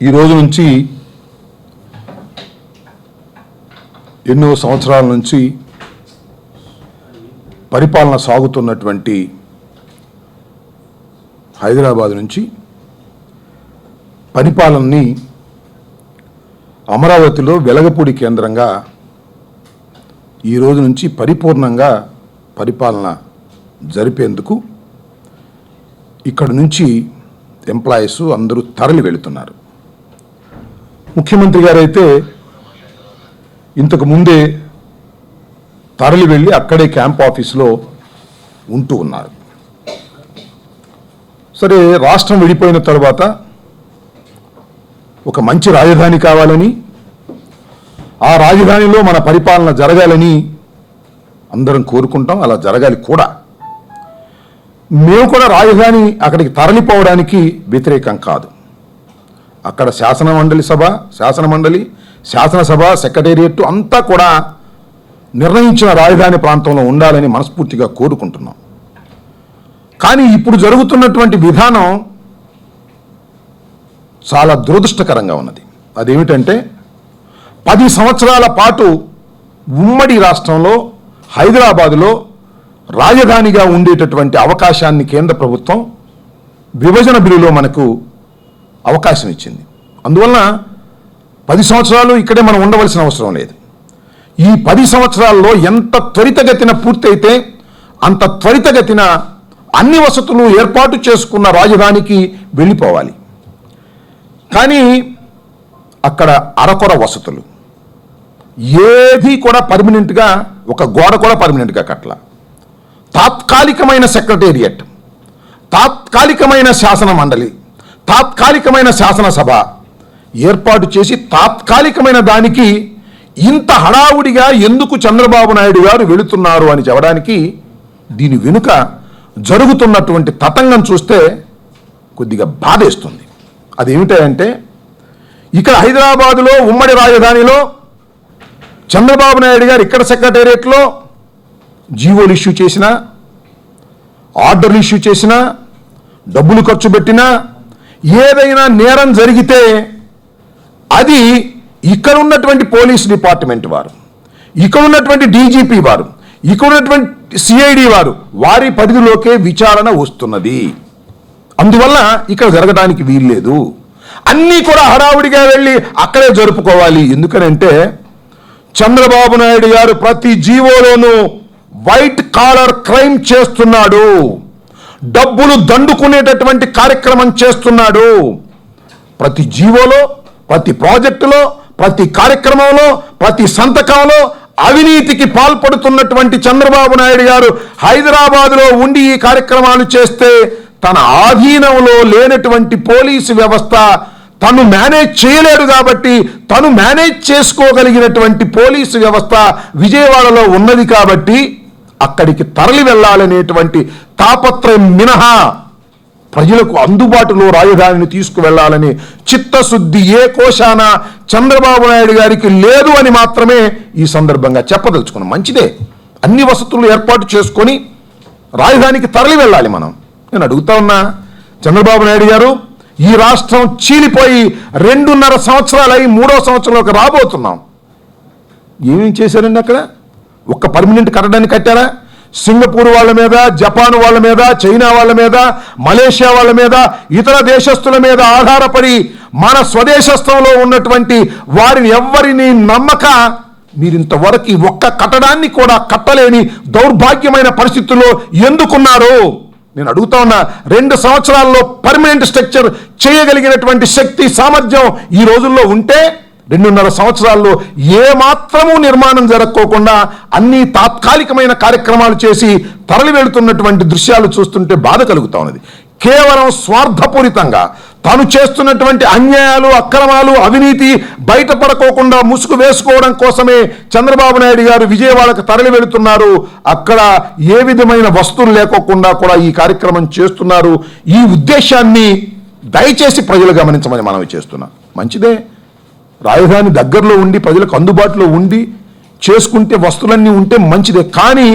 ఈ రోజు నుంచి ఎన్నో సంవత్సరాల నుంచి పరిపాలన సాగుతున్నటువంటి హైదరాబాద్ నుంచి పరిపాలనని అమరావతిలో వెలగపూడి కేంద్రంగా ఈ రోజు నుంచి పరిపూర్ణంగా పరిపాలన జరిపేందుకు ఇక్కడ నుంచి ఎంప్లాయీస్ అందరూ తరలి వెళుతున్నారు. ముఖ్యమంత్రి గారైతే ఇంతకు ముందే తరలి వెళ్ళి అక్కడే క్యాంప్ ఆఫీస్లో ఉంటూ ఉన్నారు. సరే, రాష్ట్రం విడిపోయిన తర్వాత ఒక మంచి రాజధాని కావాలని, ఆ రాజధానిలో మన పరిపాలన జరగాలని అందరం కోరుకుంటాం. అలా జరగాలి కూడా. మేము కూడా రాజధాని అక్కడికి తరలిపోవడానికి వ్యతిరేకం కాదు. అక్కడ శాసనసభ సెక్రటేరియట్ అంతా కూడా నిర్ణయించిన రాజధాని ప్రాంతంలో ఉండాలని మనస్ఫూర్తిగా కోరుకుంటున్నాం. కానీ ఇప్పుడు జరుగుతున్నటువంటి విధానం చాలా దురదృష్టకరంగా ఉన్నది. అదేమిటంటే 10 సంవత్సరాల పాటు ఉమ్మడి రాష్ట్రంలో హైదరాబాదులో రాజధానిగా ఉండేటటువంటి అవకాశాన్ని కేంద్ర ప్రభుత్వం విభజన బిల్లులో మనకు అవకాశం ఇచ్చింది. అందువలన 10 సంవత్సరాలు ఇక్కడే మనం ఉండవలసిన అవసరం లేదు. ఈ 10 సంవత్సరాల్లో ఎంత త్వరితగతిన పూర్తయితే అంత త్వరితగతిన అన్ని వసతులు ఏర్పాటు చేసుకున్న రాజధానికి వెళ్ళిపోవాలి. కానీ అక్కడ అరకొర వసతులు, ఏది కూడా పర్మనెంట్గా, ఒక గోడ కూడా పర్మనెంట్గా కట్టల. తాత్కాలికమైన సెక్రటేరియట్, తాత్కాలికమైన శాసన మండలి, తాత్కాలికమైన శాసనసభ ఏర్పాటు చేసి తాత్కాలికమైన దానికి ఇంత హడావుడిగా ఎందుకు చంద్రబాబు నాయుడు గారు వెళుతున్నారు అని చెప్పడానికి దీని వెనుక జరుగుతున్నటువంటి తతంగం చూస్తే కొద్దిగా బాధేస్తుంది. అదేమిటంటే, ఇక్కడ హైదరాబాదులో ఉమ్మడి రాజధానిలో చంద్రబాబు నాయుడు గారు ఇక్కడ సెక్రటేరియట్లో జీవోలు ఇష్యూ చేసినా, ఆర్డర్లు ఇష్యూ చేసినా, డబ్బులు ఖర్చు పెట్టినా, ఏదైనా నేరం జరిగితే అది ఇక్కడ ఉన్నటువంటి పోలీస్ డిపార్ట్మెంట్ వారు, ఇక్కడ ఉన్నటువంటి డీజీపీ వారు, ఇక్కడ ఉన్నటువంటి సిఐడి వారు, వారి పరిధిలోకే విచారణ వస్తున్నది. అందువల్ల ఇక్కడ జరగడానికి వీల్లేదు. అన్నీ కూడా హడావుడిగా వెళ్ళి అక్కడే జరుపుకోవాలి. ఎందుకనంటే చంద్రబాబు నాయుడు గారు ప్రతి జీవోలోనూ వైట్ కాలర్ క్రైమ్ చేస్తున్నాడు, డబ్బులు దండుకునేటటువంటి కార్యక్రమం చేస్తున్నాడు. ప్రతి జీవోలో, ప్రతి ప్రాజెక్టులో, ప్రతి కార్యక్రమంలో, ప్రతి సంతకంలో అవినీతికి పాల్పడుతున్నటువంటి చంద్రబాబు నాయుడు గారు హైదరాబాదులో ఉండి ఈ కార్యక్రమాలు చేస్తే తన ఆధీనంలో లేనటువంటి పోలీసు వ్యవస్థ తను మేనేజ్ చేయలేడు. కాబట్టి తను మేనేజ్ చేసుకోగలిగినటువంటి పోలీసు వ్యవస్థ విజయవాడలో ఉన్నది. కాబట్టి అక్కడికి తరలి వెళ్ళాలనేటువంటి తాపత్రయం మినహా ప్రజలకు అందుబాటులో రాజధానిని తీసుకువెళ్లాలని చిత్తశుద్ధి ఏ కోశాన చంద్రబాబు నాయుడు గారికి లేదు అని మాత్రమే ఈ సందర్భంగా చెప్పదలుచుకున్నాం. మంచిదే, అన్ని వసతులు ఏర్పాటు చేసుకొని రాజధానికి తరలి వెళ్ళాలి మనం. నేను అడుగుతా ఉన్నా, చంద్రబాబు నాయుడు గారు, ఈ రాష్ట్రం చీలిపోయి 2.5 సంవత్సరాలై 3వ సంవత్సరంలోకి రాబోతున్నాం. ఏమేం చేశారండి అక్కడ? ఒక్క పర్మనెంట్ కట్టడాన్ని కట్టారా? సింగపూర్ వాళ్ళ మీద, జపాన్ వాళ్ళ మీద, చైనా వాళ్ళ మీద, మలేషియా వాళ్ళ మీద, ఇతర దేశస్తుల మీద ఆధారపడి మన స్వదేశస్థంలో ఉన్నటువంటి వారిని ఎవ్వరిని నమ్మక మీరింతవరకు ఒక్క కట్టడాన్ని కూడా కట్టలేని దౌర్భాగ్యమైన పరిస్థితుల్లో ఎందుకున్నారు? నేను అడుగుతా ఉన్నా. 2 సంవత్సరాల్లో పర్మనెంట్ స్ట్రక్చర్ చేయగలిగినటువంటి శక్తి, సామర్థ్యం ఈ రోజుల్లో ఉంటే 2.5 సంవత్సరాల్లో ఏమాత్రమూ నిర్మాణం జరగకోకుండా అన్ని తాత్కాలికమైన కార్యక్రమాలు చేసి తరలి వెళుతున్నటువంటి దృశ్యాలు చూస్తుంటే బాధ కలుగుతా ఉన్నది. కేవలం స్వార్థపూరితంగా తాను చేస్తున్నటువంటి అన్యాయాలు, అక్రమాలు, అవినీతి బయటపడకోకుండా ముసుగు వేసుకోవడం కోసమే చంద్రబాబు నాయుడు గారు విజయవాడకు తరలి వెళుతున్నారు. అక్కడ ఏ విధమైన వస్తువులు లేకోకుండా కూడా ఈ కార్యక్రమం చేస్తున్నారు. ఈ ఉద్దేశాన్ని దయచేసి ప్రజలు గమనించమని మనవి చేస్తున్నాం. మంచిదే, రాజధాని దగ్గరలో ఉండి ప్రజలకు అందుబాటులో ఉండి చేసుకుంటే వస్తువులన్నీ ఉంటే మంచిదే. కానీ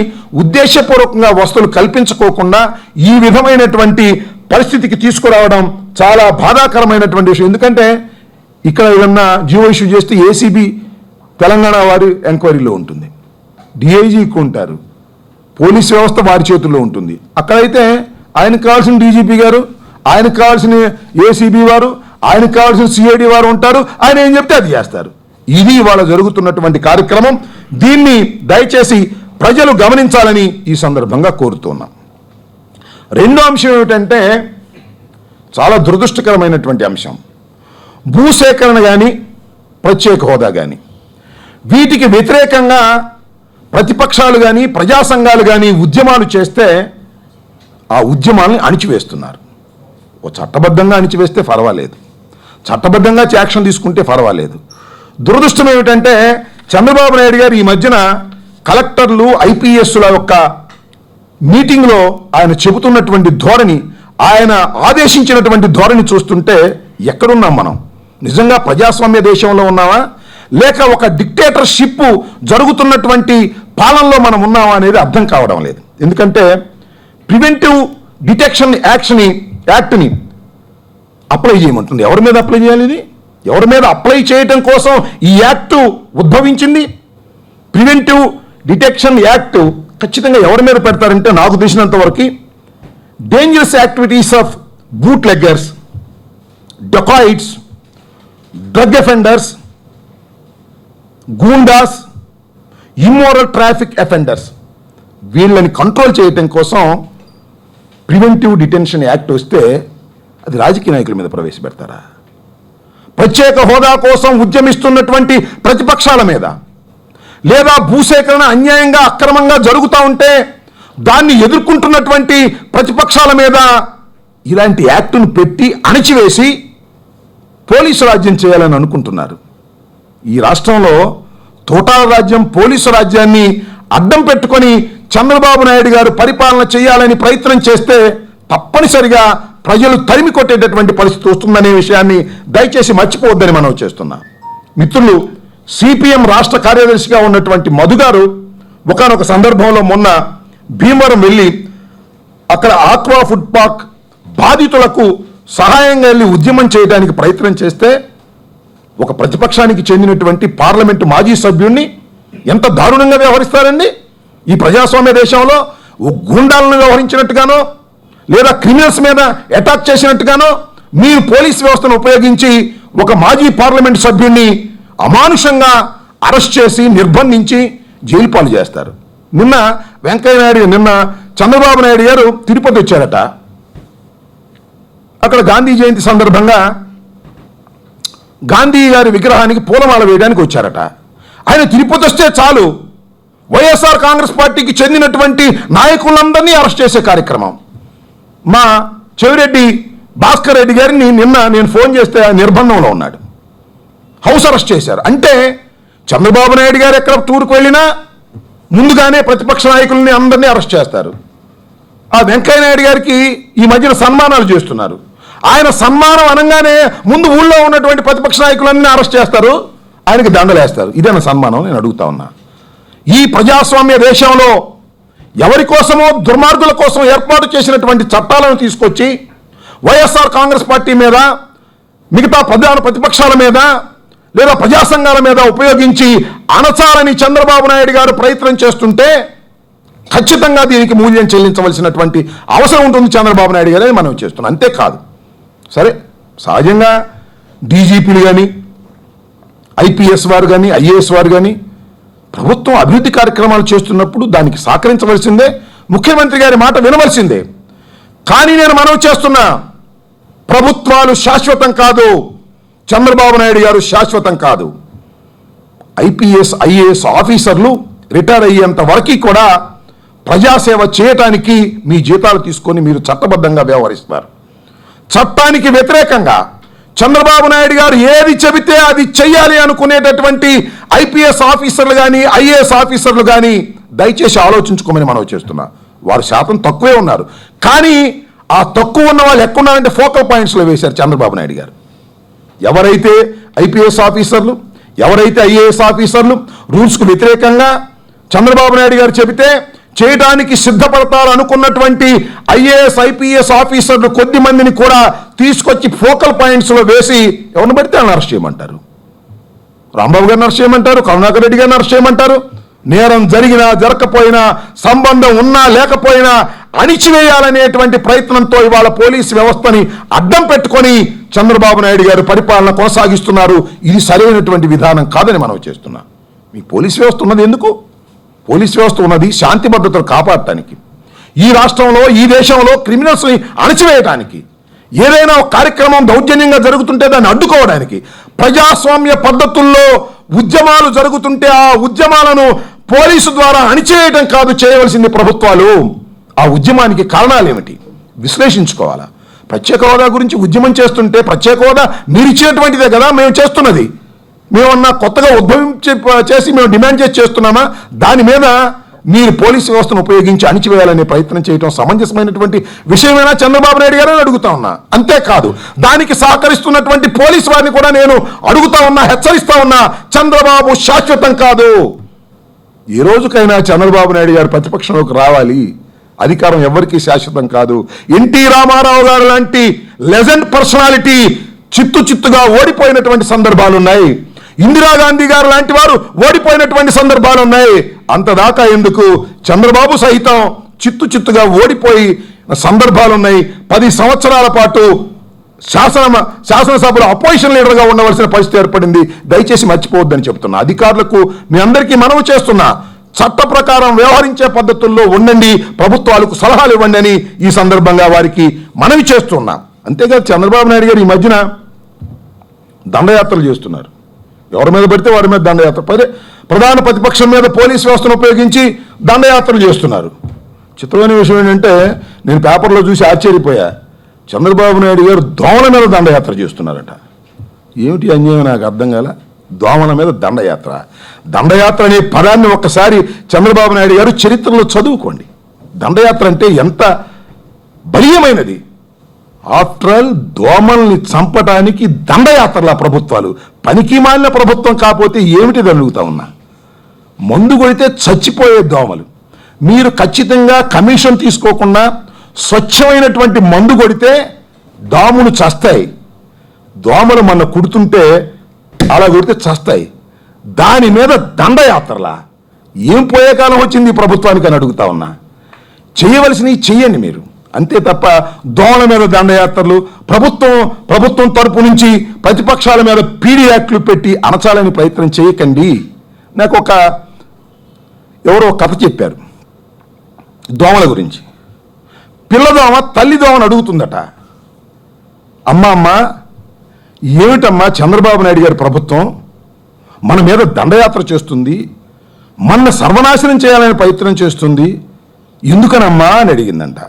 ఉద్దేశపూర్వకంగా వస్తువులు కల్పించుకోకుండా ఈ విధమైనటువంటి పరిస్థితికి తీసుకురావడం చాలా బాధాకరమైనటువంటి విషయం. ఎందుకంటే ఇక్కడ ఏదన్నా జియో ఇష్యూ చేస్తే ఏసీబీ తెలంగాణ వారి ఎంక్వైరీలో ఉంటుంది, డిఐజీకి ఉంటారు, పోలీస్ వ్యవస్థ వారి చేతుల్లో ఉంటుంది. అక్కడైతే ఆయనకు కావాల్సిన డీజీపీ గారు, ఆయనకు కావాల్సిన ఏసీబీ వారు, ఆయనకు కావాల్సిన సిఐడి వారు ఉంటారు. ఆయన ఏం చెప్తే అది చేస్తారు. ఇది ఇవాళ జరుగుతున్నటువంటి కార్యక్రమం. దీన్ని దయచేసి ప్రజలు గమనించాలని ఈ సందర్భంగా కోరుతున్నాం. రెండో అంశం ఏమిటంటే చాలా దురదృష్టకరమైనటువంటి అంశం. భూసేకరణ కానీ ప్రత్యేక హోదా కానీ వీటికి వ్యతిరేకంగా ప్రతిపక్షాలు కానీ ప్రజా సంఘాలు కానీ ఉద్యమాలు చేస్తే ఆ ఉద్యమాలను అణిచివేస్తున్నారు. ఓ చట్టబద్ధంగా అణిచివేస్తే పర్వాలేదు, చట్టబద్ధంగా యాక్షన్ తీసుకుంటే పర్వాలేదు. దురదృష్టం ఏమిటంటే చంద్రబాబు నాయుడు గారు ఈ మధ్యన కలెక్టర్లు ఐపీఎస్ల యొక్క మీటింగ్లో ఆయన చెబుతున్నటువంటి ధోరణి, ఆయన ఆదేశించినటువంటి ధోరణి చూస్తుంటే ఎక్కడున్నాం మనం? నిజంగా ప్రజాస్వామ్య దేశంలో ఉన్నామా, లేక ఒక డిక్టేటర్షిప్ జరుగుతున్నటువంటి పాలనలో మనం ఉన్నామా అనేది అర్థం కావడం లేదు. ఎందుకంటే ప్రివెంటివ్ డిటెక్షన్ యాక్ట్ని అప్లై చేయమంటుంది. ఎవరి మీద అప్లై చేయాలి? ఇది ఎవరి మీద అప్లై చేయటం కోసం ఈ యాక్ట్ ఉద్భవించింది? ప్రివెంటివ్ డిటెక్షన్ యాక్ట్ ఖచ్చితంగా ఎవరి మీద పెడతారంటే నాకు తెలిసినంత వరకు dangerous activities of bootleggers, dacoits, drug offenders, goondas, immoral traffic offenders, వీళ్ళని కంట్రోల్ చేయటం కోసం ప్రివెంటివ్ డిటెన్షన్ యాక్ట్ వస్తే అది రాజకీయ నాయకుల మీద ప్రవేశపెడతారా? ప్రత్యేక హోదా కోసం ఉద్యమిస్తున్నటువంటి ప్రతిపక్షాల మీద, లేదా భూసేకరణ అన్యాయంగా అక్రమంగా జరుగుతూ ఉంటే దాన్ని ఎదుర్కొంటున్నటువంటి ప్రతిపక్షాల మీద ఇలాంటి యాక్టును పెట్టి అణచివేసి పోలీసు రాజ్యం చేయాలని అనుకుంటున్నారు. ఈ రాష్ట్రంలో తోటాల రాజ్యం, పోలీసు రాజ్యాన్ని అడ్డం పెట్టుకొని చంద్రబాబు నాయుడు గారు పరిపాలన చేయాలని ప్రయత్నం చేస్తే తప్పనిసరిగా ప్రజలు తరిమి కొట్టేటటువంటి పరిస్థితి వస్తుందనే విషయాన్ని దయచేసి మర్చిపోవద్దని మనం చేస్తున్నాం. మిత్రులు, సిపిఎం రాష్ట్ర కార్యదర్శిగా ఉన్నటువంటి మధు గారు ఒకానొక సందర్భంలో మొన్న భీమవరం వెళ్ళి అక్కడ ఆక్వా ఫుడ్ పార్క్ బాధితులకు సహాయంగా వెళ్ళి ఉద్యమం చేయడానికి ప్రయత్నం చేస్తే ఒక ప్రతిపక్షానికి చెందినటువంటి పార్లమెంటు మాజీ సభ్యుడిని ఎంత దారుణంగా వ్యవహరిస్తారండి? ఈ ప్రజాస్వామ్య దేశంలో గూండాలను వ్యవహరించినట్టుగానో లేదా క్రిమినల్స్ మీద అటాక్ చేసినట్టుగానో మీరు పోలీస్ వ్యవస్థను ఉపయోగించి ఒక మాజీ పార్లమెంట్ సభ్యుడిని అమానుషంగా అరెస్ట్ చేసి నిర్బంధించి జైలు పాలు చేస్తారు. నిన్న చంద్రబాబు నాయుడు గారు తిరుపతి వచ్చారట. అక్కడ గాంధీ జయంతి సందర్భంగా గాంధీ గారి విగ్రహానికి పూలమాల వేయడానికి వచ్చారట. ఆయన తిరుపతి వస్తే చాలు వైఎస్ఆర్ కాంగ్రెస్ పార్టీకి చెందినటువంటి నాయకులందరినీ అరెస్ట్ చేసే కార్యక్రమం. మా చెవిరెడ్డి భాస్కర్ రెడ్డి గారిని నిన్న నేను ఫోన్ చేస్తే నిర్బంధంలో ఉన్నాడు, హౌస్ అరెస్ట్ చేశారు. అంటే చంద్రబాబు నాయుడు గారు ఎక్కడ టూర్కు వెళ్ళినా ముందుగానే ప్రతిపక్ష నాయకుల్ని అందరినీ అరెస్ట్ చేస్తారు. ఆ వెంకయ్య నాయుడు గారికి ఈ మధ్యన సన్మానాలు చేస్తున్నారు. ఆయన సన్మానం అనగానే ముందు ఊళ్ళో ఉన్నటువంటి ప్రతిపక్ష నాయకులన్నీ అరెస్ట్ చేస్తారు, ఆయనకి దండలేస్తారు. ఇదేనా సన్మానం? నేను అడుగుతా ఉన్నా. ఈ ప్రజాస్వామ్య దేశంలో ఎవరి కోసమో దుర్మార్గుల కోసం ఏర్పాటు చేసినటువంటి చట్టాలను తీసుకొచ్చి వైఎస్ఆర్ కాంగ్రెస్ పార్టీ మీద, మిగతా ప్రధాన ప్రతిపక్షాల మీద లేదా ప్రజా సంఘాల మీద ఉపయోగించి అణచాలని చంద్రబాబు నాయుడు గారు ప్రయత్నం చేస్తుంటే ఖచ్చితంగా దీనికి మూల్యం చెల్లించవలసినటువంటి అవసరం ఉంటుంది చంద్రబాబు నాయుడు గారు అని మనం చేస్తున్నాం. అంతేకాదు, సరే సహజంగా డీజీపీలు కానీ ఐపీఎస్ వారు కానీ ఐఏఎస్ వారు కానీ ప్రభుత్వం అభివృద్ధి కార్యక్రమాలు చేస్తున్నప్పుడు దానికి సహకరించవలసిందే, ముఖ్యమంత్రి గారి మాట వినవలసిందే. కానీ నేను మనవి చేస్తున్నా, ప్రభుత్వాలు శాశ్వతం కాదు, చంద్రబాబు నాయుడు గారు శాశ్వతం కాదు. ఐపీఎస్ ఐఏఎస్ ఆఫీసర్లు రిటైర్ అయ్యేంత వరకు కూడా ప్రజాసేవ చేయటానికి మీ జీతాలు తీసుకొని మీరు చట్టబద్ధంగా వ్యవహరిస్తారు. చట్టానికి వ్యతిరేకంగా చంద్రబాబు నాయుడు గారు ఏది చెబితే అది చెయ్యాలి అనుకునేటటువంటి ఐపీఎస్ ఆఫీసర్లు కానీ ఐఏఎస్ ఆఫీసర్లు కానీ దయచేసి ఆలోచించుకోమని మనం చేస్తున్నాం. వారు శాతం తక్కువే ఉన్నారు, కానీ ఆ తక్కువ ఉన్న వాళ్ళు ఎక్కడున్నారంటే ఫోకల్ పాయింట్స్లో వేశారు చంద్రబాబు నాయుడు గారు. ఎవరైతే ఐపీఎస్ ఆఫీసర్లు, ఎవరైతే ఐఏఎస్ ఆఫీసర్లు రూల్స్కు వ్యతిరేకంగా చంద్రబాబు నాయుడు గారు చెబితే చేయడానికి సిద్ధపడతారు అనుకున్నటువంటి ఐఏఎస్ ఐపీఎస్ ఆఫీసర్లు కొద్ది మందిని కూడా తీసుకొచ్చి ఫోకల్ పాయింట్స్లో వేసి ఎవరిని పడితే వాళ్ళని అరెస్ట్ చేయమంటారు. రాంబాబు గారిని అరెస్ట్ చేయమంటారు, కరుణాకర్ రెడ్డి గారిని అరెస్ట్ చేయమంటారు. నేరం జరిగినా జరగకపోయినా, సంబంధం ఉన్నా లేకపోయినా అణిచివేయాలనేటువంటి ప్రయత్నంతో ఇవాళ పోలీసు వ్యవస్థని అడ్డం పెట్టుకొని చంద్రబాబు నాయుడు గారు పరిపాలన కొనసాగిస్తున్నారు. ఇది సరైనటువంటి విధానం కాదని మనం చేస్తున్నాం. మీ పోలీసు వ్యవస్థ ఉన్నది ఎందుకు? పోలీసు వ్యవస్థ ఉన్నది శాంతి భద్రతలు కాపాడటానికి, ఈ రాష్ట్రంలో ఈ దేశంలో క్రిమినల్స్ని అణచివేయటానికి. ఏదైనా ఒక కార్యక్రమం దౌర్జన్యంగా జరుగుతుంటే దాన్ని అడ్డుకోవడానికి, ప్రజాస్వామ్య పద్ధతుల్లో ఉద్యమాలు జరుగుతుంటే ఆ ఉద్యమాలను పోలీసు ద్వారా అణిచేయడం కాదు చేయవలసింది ప్రభుత్వాలు. ఆ ఉద్యమానికి కారణాలు ఏమిటి విశ్లేషించుకోవాలా. ప్రత్యేక హోదా గురించి ఉద్యమం చేస్తుంటే ప్రత్యేక హోదా మీరు ఇచ్చినటువంటిదే కదా మేము చేస్తున్నది. మేమన్నా కొత్తగా చేసి మేము డిమాండ్ చేస్తున్నామా? దాని మీద మీరు పోలీసు వ్యవస్థను ఉపయోగించి అణిచివేయాలనే ప్రయత్నం చేయడం సమంజసమైనటువంటి విషయమైనా చంద్రబాబు నాయుడు గారని అడుగుతా ఉన్నా. అంతేకాదు, దానికి సహకరిస్తున్నటువంటి పోలీసు వారిని కూడా నేను అడుగుతా ఉన్నా, హెచ్చరిస్తా ఉన్నా. చంద్రబాబు శాశ్వతం కాదు. ఈ రోజుకైనా చంద్రబాబు నాయుడు గారు ప్రతిపక్షంలోకి రావాలి. అధికారం ఎవరికీ శాశ్వతం కాదు. ఎన్టీ రామారావు గారు లాంటి లెజెండ్ పర్సనాలిటీ చిత్తుగా ఓడిపోయినటువంటి సందర్భాలు ఉన్నాయి. ఇందిరాగాంధీ గారు లాంటి వారు ఓడిపోయినటువంటి సందర్భాలు ఉన్నాయి. అంతదాకా ఎందుకు, చంద్రబాబు సహితం చిత్తుగా ఓడిపోయి సందర్భాలు ఉన్నాయి. 10 సంవత్సరాల పాటు శాసనసభలో అపోజిషన్ లీడర్గా ఉండవలసిన పరిస్థితి ఏర్పడింది. దయచేసి మర్చిపోవద్దని చెప్తున్నా. అధికారులకు మీ అందరికీ మనవి చేస్తున్నా, చట్ట ప్రకారం వ్యవహరించే పద్ధతుల్లో ఉండండి, ప్రభుత్వాలకు సలహాలు ఇవ్వండి అని ఈ సందర్భంగా వారికి మనవి చేస్తున్నా. అంతేకాదు, చంద్రబాబు నాయుడు గారు ఈ మధ్యన దండయాత్రలు చేస్తున్నారు. ఎవరి మీద పడితే వారి మీద దండయాత్ర, ప్రధాన ప్రతిపక్షం మీద పోలీసు వ్యవస్థను ఉపయోగించి దండయాత్రలు చేస్తున్నారు. చిత్రమైన విషయం ఏంటంటే, నేను పేపర్లో చూసి ఆశ్చర్యపోయా. చంద్రబాబు నాయుడు గారు దోమల మీద దండయాత్ర చేస్తున్నారట. ఏమిటి అన్యాయం నాకు అర్థం కాల. దోమల మీద దండయాత్ర. దండయాత్ర అనే పదాన్ని ఒక్కసారి చంద్రబాబు నాయుడు గారు చరిత్రలో చదువుకోండి. దండయాత్ర అంటే ఎంత బలీయమైనది. ఆఫ్టర్ ఆల్ దోమల్ని చంపడానికి దండయాత్రల ప్రభుత్వాలు. పనికి మాలిన ప్రభుత్వం కాకపోతే ఏమిటి అడుగుతా ఉన్నా. మందు కొడితే చచ్చిపోయే దోమలు. మీరు ఖచ్చితంగా కమిషన్ తీసుకోకుండా స్వచ్ఛమైనటువంటి మందు కొడితే దోమలు చస్తాయి. దోమలు మన కుడుతుంటే అలా కొడితే చస్తాయి. దాని మీద దండయాత్రలా ఏం పోయే కాలం వచ్చింది ఈ ప్రభుత్వానికి అని అడుగుతా ఉన్నా. చేయవలసినవి చెయ్యండి మీరు, అంతే తప్ప దోమల మీద దండయాత్రలు, ప్రభుత్వం తరపు నుంచి ప్రతిపక్షాల మీద పీడీ యాక్ట్లు పెట్టి అణచాలని ప్రయత్నం చేయకండి. నాకు ఎవరో కథ చెప్పారు దోమల గురించి. పిల్లదోమ తల్లిదోమని అడుగుతుందట, అమ్మ ఏమిటమ్మా చంద్రబాబు నాయుడు గారి ప్రభుత్వం మన మీద దండయాత్ర చేస్తుంది, మన సర్వనాశనం చేయాలని ప్రయత్నం చేస్తుంది, ఎందుకనమ్మా అని అడిగిందంట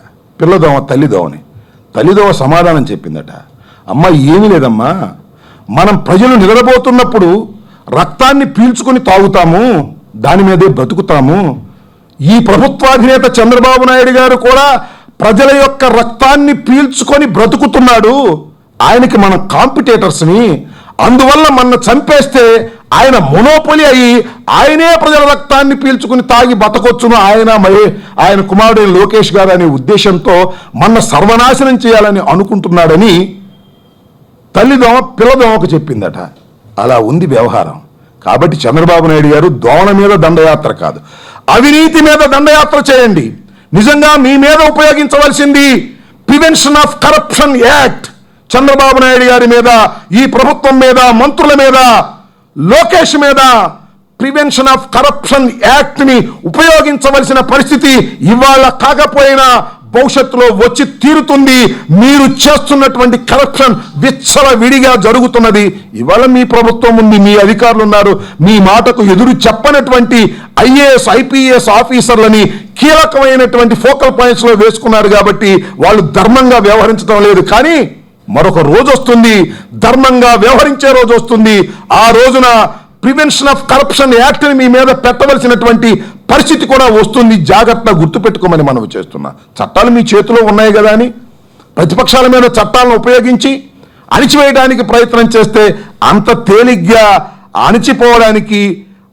పిల్లదోమ తల్లిదోమని. తల్లిదోమ సమాధానం చెప్పిందట, అమ్మ ఏమీ లేదమ్మా, మనం ప్రజలు నిద్రపోతున్నప్పుడు రక్తాన్ని పీల్చుకొని తాగుతాము, దాని మీదే బ్రతుకుతాము. ఈ ప్రభుత్వాధినేత చంద్రబాబు నాయుడు గారు కూడా ప్రజల యొక్క రక్తాన్ని పీల్చుకొని బ్రతుకుతున్నాడు. ఆయనకి మనం కాంపిటేటర్స్ని, అందువల్ల మన చంపేస్తే ఆయన మొనోపొలి అయ్యి ఆయనే ప్రజల రక్తాన్ని పీల్చుకుని తాగి బతకొచ్చును, ఆయన కుమారుడైన లోకేష్ గారు అనే ఉద్దేశంతో మన సర్వనాశనం చేయాలని అనుకుంటున్నాడని తల్లిదోమ పిల్లదోమకు చెప్పిందట. అలా ఉంది వ్యవహారం. కాబట్టి చంద్రబాబు నాయుడు గారు దోమల మీద దండయాత్ర కాదు, అవినీతి మీద దండయాత్ర చేయండి. నిజంగా మీ మీద ఉపయోగించవలసింది prevention of corruption act. Chandrababu Naidu గారి మీద, ఈ ప్రభుత్వం మీద, మంత్రుల మీద, లోకేష్ మీద ప్రివెన్షన్ ఆఫ్ కరప్షన్ యాక్ట్ ని ఉపయోగించవలసిన పరిస్థితి ఇవాళ కాకపోయినా భవిష్యత్తులో వచ్చి తీరుతుంది. మీరు చేస్తున్నటువంటి కరప్షన్ విచ్చలవిడిగా జరుగుతున్నది. ఇవాళ మీ ప్రభుత్వం ఉంది, మీ అధికారులు ఉన్నారు, మీ మాటకు ఎదురు చెప్పనటువంటి ఐఏఎస్ ఐపీఎస్ ఆఫీసర్లని కీలకమైనటువంటి ఫోకల్ పాయింట్స్ లో వేసుకున్నారు. కాబట్టి వాళ్ళు ధర్మంగా వ్యవహరించడం లేదు. కానీ మరొక రోజు వస్తుంది, ధర్మంగా వ్యవహరించే రోజు వస్తుంది. ఆ రోజున ప్రివెన్షన్ ఆఫ్ కరప్షన్ యాక్ట్ని మీ మీద పెట్టవలసినటువంటి పరిస్థితి కూడా వస్తుంది. జాగ్రత్తగా గుర్తుపెట్టుకోమని మనం చేస్తున్నా. చట్టాలు మీ చేతిలో ఉన్నాయి కదా అని ప్రతిపక్షాల మీద చట్టాలను ఉపయోగించి అణిచివేయడానికి ప్రయత్నం చేస్తే అంత తేలిగ్గా అణిచిపోవడానికి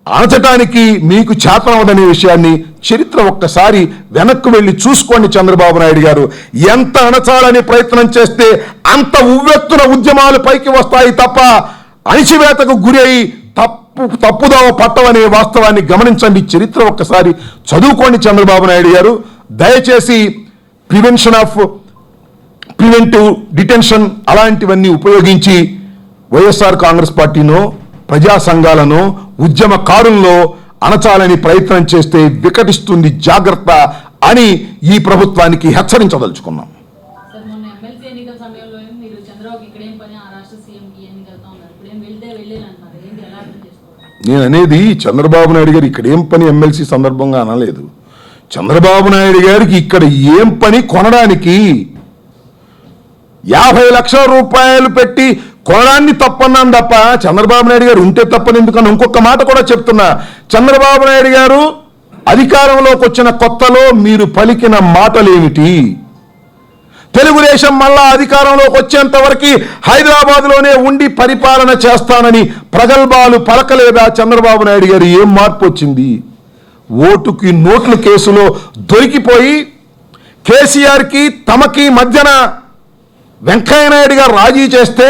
అణచటానికి మీకు చేతనవదనే విషయాన్ని చరిత్ర ఒక్కసారి వెనక్కు వెళ్ళి చూసుకోండి. చంద్రబాబు నాయుడు గారు ఎంత అణచాలని ప్రయత్నం చేస్తే అంత ఉవ్వెత్తున ఉద్యమాలు పైకి వస్తాయి తప్ప అణిచివేతకు గురి అయి తప్పుదోవ పట్టవనే వాస్తవాన్ని గమనించండి. చరిత్ర ఒక్కసారి చదువుకోండి. చంద్రబాబు నాయుడు గారు దయచేసి ప్రివెంటివ్ డిటెన్షన్ అలాంటివన్నీ ఉపయోగించి వైఎస్ఆర్ కాంగ్రెస్ పార్టీనో ప్రజా సంఘాలను ఉద్యమకారుల్లో అణచాలని ప్రయత్నం చేస్తే వికటిస్తుంది, జాగ్రత్త అని ఈ ప్రభుత్వానికి హెచ్చరించదలుచుకున్నాం. నేను అనేది చంద్రబాబు నాయుడు గారు ఇక్కడ ఏం పని ఎమ్మెల్సీ సందర్భంగా అనలేదు. చంద్రబాబు నాయుడు గారికి ఇక్కడ ఏం పని కొనడానికి 50 లక్షల రూపాయలు పెట్టి కొనడాన్ని తప్పన్నాను తప్ప చంద్రబాబు నాయుడు గారు ఉంటే తప్పని ఎందుకన్నా ఇంకొక మాట కూడా చెప్తున్నా. చంద్రబాబు నాయుడు గారు అధికారంలోకి వచ్చిన కొత్తలో మీరు పలికిన మాటలేమిటి? తెలుగుదేశం మళ్ళా అధికారంలోకి వచ్చేంత వరకు హైదరాబాద్లోనే ఉండి పరిపాలన చేస్తానని ప్రగల్భాలు పలకలేదా చంద్రబాబు నాయుడు గారు? ఏం మార్పు వచ్చింది? ఓటుకి నోట్ల కేసులో దొరికిపోయి కేసీఆర్కి తమకి మధ్యన వెంకయ్యనాయుడు గారు రాజీ చేస్తే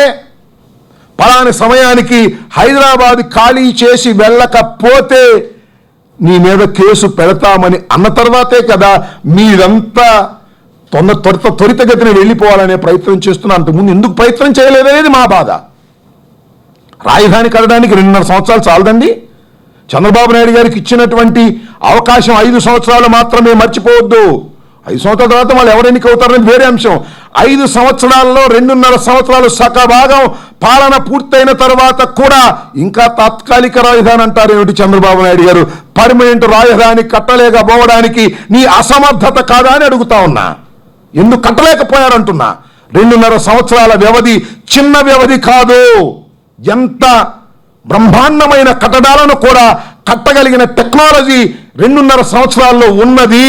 పలాని సమయానికి హైదరాబాద్ ఖాళీ చేసి వెళ్ళకపోతే నీ మీద కేసు పెడతామని అన్న తర్వాతే కదా మీరంతా త్వరితగతిన వెళ్ళిపోవాలనే ప్రయత్నం చేస్తున్నా. అంతకుముందు ఎందుకు ప్రయత్నం చేయలేదనేది మా బాధ. రాజధాని కట్టడానికి 2.5 సంవత్సరాలు చాలదండి. చంద్రబాబు నాయుడు గారికి ఇచ్చినటువంటి అవకాశం 5 సంవత్సరాలు మాత్రమే, మర్చిపోవద్దు. 5 సంవత్సరాల తర్వాత వాళ్ళు ఎవరు ఎన్నికవుతారనేది వేరే అంశం. 5 సంవత్సరాల్లో 2.5 సంవత్సరాలు సగభాగం పాలన పూర్తయిన తర్వాత కూడా ఇంకా తాత్కాలిక రాజధాని అంటారేమిటి చంద్రబాబు నాయుడు గారు? పర్మనెంట్ రాజధాని కట్టలేకపోవడానికి నీ అసమర్థత కాదా అని అడుగుతా ఉన్నా. ఎందుకు కట్టలేకపోయారంటున్నా. 2.5 సంవత్సరాల వ్యవధి చిన్న వ్యవధి కాదు. ఎంత బ్రహ్మాండమైన కట్టడాలను కూడా కట్టగలిగిన టెక్నాలజీ 2.5 సంవత్సరాల్లో ఉన్నది.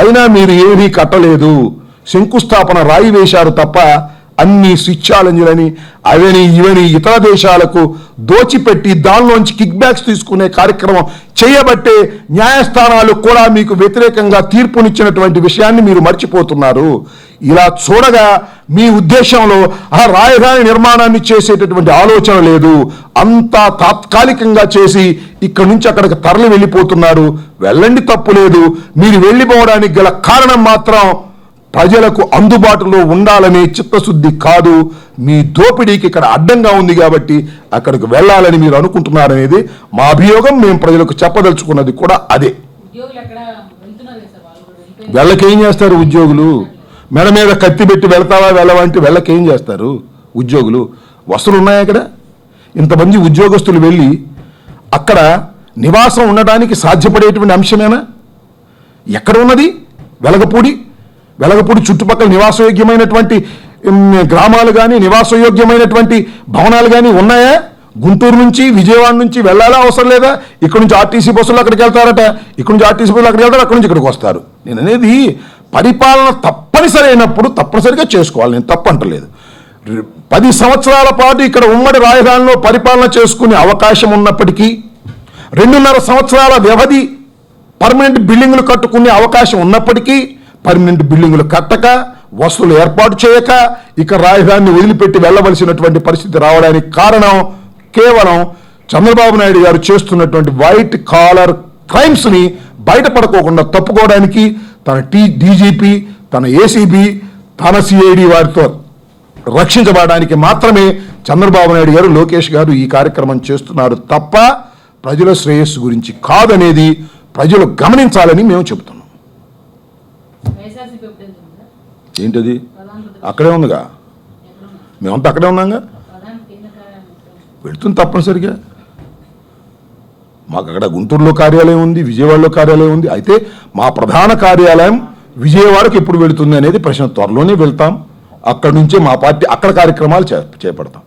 అయినా మీరు ఏమీ కట్టలేదు. శంకుస్థాపన రాయి వేశారు తప్ప అన్ని స్విచ్ ఛాలెంజ్లని అవని ఇవని ఇతర దేశాలకు దోచిపెట్టి దానిలోంచి కిక్ బ్యాక్స్ తీసుకునే కార్యక్రమం చేయబట్టే న్యాయస్థానాలు కూడా మీకు వ్యతిరేకంగా తీర్పునిచ్చినటువంటి విషయాన్ని మీరు మర్చిపోతున్నారు. ఇలా చూడగా మీ ఉద్దేశంలో ఆ రాజధాని నిర్మాణాన్ని చేసేటటువంటి ఆలోచన లేదు. అంతా తాత్కాలికంగా చేసి ఇక్కడి నుంచి అక్కడికి తరలి వెళ్ళిపోతున్నారు. వెళ్ళండి, తప్పు లేదు. మీరు వెళ్ళిపోవడానికి గల కారణం మాత్రం ప్రజలకు అందుబాటులో ఉండాలనే చిత్తశుద్ధి కాదు. మీ దోపిడీకి ఇక్కడ అడ్డంగా ఉంది కాబట్టి అక్కడికి వెళ్ళాలని మీరు అనుకుంటున్నారనేది మా అభియోగం. మేము ప్రజలకు చెప్పదలుచుకున్నది కూడా అదే. వెళ్ళకేం చేస్తారు ఉద్యోగులు? మెడ మీద కత్తి పెట్టి వెళ్తావా వెళ్ళవంటే వెళ్ళకేం చేస్తారు ఉద్యోగులు? వసతులు ఉన్నాయా? అక్కడ ఇంతమంది ఉద్యోగస్తులు వెళ్ళి అక్కడ నివాసం ఉండడానికి సాధ్యపడేటువంటి అంశమేనా? ఎక్కడ ఉన్నది? వెలగపూడి చుట్టుపక్కల నివాసయోగ్యమైనటువంటి గ్రామాలు కానీ నివాసయోగ్యమైనటువంటి భవనాలు కానీ ఉన్నాయా? గుంటూరు నుంచి విజయవాడ నుంచి వెళ్ళాలా అవసరం లేదా? ఇక్కడ నుంచి ఆర్టీసీ బస్సులు అక్కడికి వెళ్తారట, ఇక్కడ నుంచి ఆర్టీసీ బస్సులు అక్కడికి వెళ్తారు, అక్కడి నుంచి ఇక్కడికి వస్తారు. నేను అనేది పరిపాలన తప్పనిసరి అయినప్పుడు తప్పనిసరిగా చేసుకోవాలి. నేను తప్పంటలేదు. 10 సంవత్సరాల పాటు ఇక్కడ ఉమ్మడి రాజధానిలో పరిపాలన చేసుకునే అవకాశం ఉన్నప్పటికీ 2.5 సంవత్సరాల వ్యవధి పర్మనెంట్ బిల్డింగులు కట్టుకునే అవకాశం ఉన్నప్పటికీ పర్మనెంట్ బిల్డింగులు కట్టక, వసతులు ఏర్పాటు చేయక ఇక రాజధానిని వదిలిపెట్టి వెళ్ళవలసినటువంటి పరిస్థితి రావడానికి కారణం కేవలం చంద్రబాబు నాయుడు గారు చేస్తున్నటువంటి వైట్ కాలర్ క్రైమ్స్ని బయటపడుకోకుండా తప్పుకోవడానికి తన డీజీపీ, తన ఏసీబీ, తన సిఐడి వారితో రక్షించబడడానికి మాత్రమే చంద్రబాబు నాయుడు గారు, లోకేష్ గారు ఈ కార్యక్రమం చేస్తున్నారు తప్ప ప్రజల శ్రేయస్సు గురించి కాదనేది ప్రజలు గమనించాలని మేము చెబుతున్నాం. ఏంటది? అక్కడే ఉందిగా, మేమంతా అక్కడే ఉన్నాగా. వెళుతుంది తప్పనిసరిగా. మాకు అక్కడ గుంటూరులో కార్యాలయం ఉంది, విజయవాడలో కార్యాలయం ఉంది. అయితే మా ప్రధాన కార్యాలయం విజయవాడకి ఎప్పుడు వెళుతుంది అనేది ప్రశ్న. త్వరలోనే వెళ్తాం. అక్కడి నుంచే మా పార్టీ అక్కడ కార్యక్రమాలు చేపడతాం.